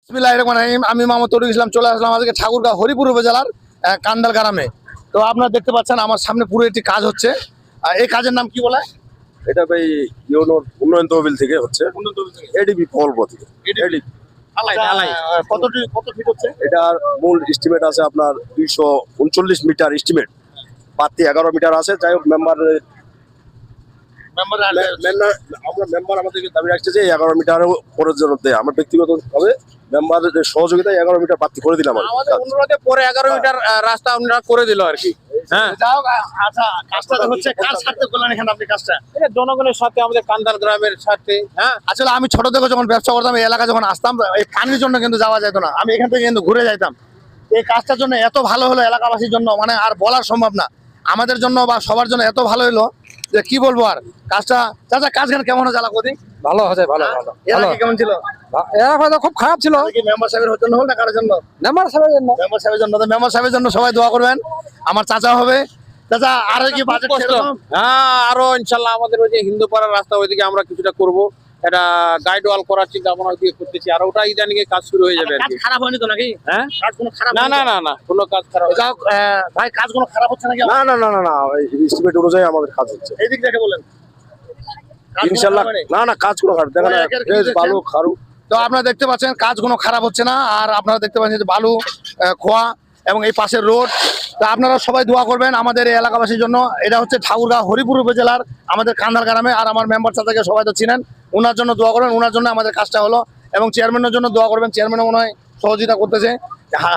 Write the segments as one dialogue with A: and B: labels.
A: বিসমিল্লাহিররহমানিররহিম। আমি মোহাম্মদ তরিকুল ইসলাম চলে আসলাম আজকে ঠাকুরগাঁও হরিপুর উপজেলার কান্দাল গ্রামে। তো আপনারা দেখতে পাচ্ছেন আমার সামনে পুরো একটি কাজ হচ্ছে। এই কাজের নাম কি বলে?
B: এটা ভাই ইউনোর উন্নয়ন তহবিল থেকে হচ্ছে, এডিবি প্রকল্প থেকে। এডিবি
A: কত ফিট হচ্ছে?
B: এটার মূল এস্টিমেট আছে আপনার 239 মিটার এস্টিমেট, বাড়তি 11 মিটার আছে। যাই হোক মেম্বার আমরা মেম্বার আমাদেরকে দাবি রাখছে যে 11 মিটারও করার জন্য দেয়। আমার ব্যক্তিগতভাবে মেম্বারের সহযোগিতায় 11 মিটার বাড়তি করে দিলাম।
C: আমাদের অনুরোধে পরে 11 মিটার রাস্তা আপনারা করে দিল আর কি। হ্যাঁ,
A: যাই হোক, আচ্ছা কাজটা তো হচ্ছে কার স্বার্থে করলেন এখানে আপনি কাজটা?
C: এটা জনগণের সাথে, আমাদের কান্দাল গ্রামের সাথে। হ্যাঁ,
A: আসলে আমি ছোট থেকে যখন ব্যবসা করতাম এই এলাকা যখন আসতাম এই পানির জন্য কিন্তু যাওয়া যেত না, আমি এখান থেকে কিন্তু ঘুরে যাইতাম। এই কাজটার জন্য এত ভালো হলো এলাকাবাসীর জন্য, মানে আর বলার সম্ভব না। আমাদের জন্য বা সবার জন্য এত ভালো হলো যে কি বলবো আর। কাজটা চাচা কাজ কেমন হচ্ছে এলাকা?
D: ভালো হচ্ছে, ভালো ভালো
A: এলাকা কেমন ছিল?
D: এলাকা তো খুব খারাপ ছিল।
A: কি মেম্বার সাহেবের জন্য হল না কারোর জন্য?
D: মেম্বার সাহেবের জন্য।
A: মেম্বার সাহেবের জন্য। তো মেম্বার সাহেবের জন্য সবাই দোয়া করবেন। আমার চাচা হবে। চাচা আর কি বাজেট?
C: হ্যাঁ, আরো ইনশাল্লাহ আমাদের ওই যে হিন্দু পাড়ার রাস্তা ওইদিকে আমরা কিছুটা করব। এটা গাইড ওয়াল করার চিন্তা ভাবনা দিয়ে করতেছি, আর ওটা ইদানিং কাজ শুরু হয়ে যাবে আর
A: কাজ
C: কি।
A: খারাপ হয়নি তো নাকি?
C: হ্যাঁ,
A: কাজ কোনো খারাপ
C: না
A: হয়নি
C: না
A: তো?
C: না না, কোনো কাজ খারাপ
A: যাই হোক, ভাই কাজ কোনো খারাপ হচ্ছে নাকি?
B: না না না না না, এস্টিমেট অনুযায়ী আমাদের কাজ হচ্ছে
A: এই দিক থেকে বলেন। কাজ কোনো
B: ইনশাল্লাহ।
A: খারাপ হয়নি?
B: না না, কাজ কোনো খারাপ দেখেন,
A: একের কি
B: বেশ
A: দেখছেন?
B: ভালো খারু।
A: তো আপনারা দেখতে পাচ্ছেন কাজ কোনো খারাপ হচ্ছে না। আর আপনারা দেখতে পাচ্ছেন যে বালু, খোয়া এবং এই পাশের রোড। তো আপনারা সবাই দোয়া করবেন আমাদের এই এলাকাবাসীর জন্য। এটা হচ্ছে ঠাকুরগাঁও হরিপুর উপজেলার আমাদের কান্দাল গ্রামে। আর আমার মেম্বার চাচাকে সবাই তো চিনেন, ওনার জন্য দোয়া করবেন। ওনার জন্য আমাদের কাজটা হলো। এবং চেয়ারম্যানের জন্য দোয়া করবেন, চেয়ারম্যানও মনে হয় সহযোগিতা করতেছে,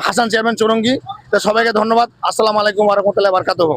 A: হাসান চেয়ারম্যান চৌরঙ্গি। তো সবাইকে ধন্যবাদ। আসসালামু আলাইকুম ওয়া রাহমাতুল্লাহি ওয়া বারাকাতুহু।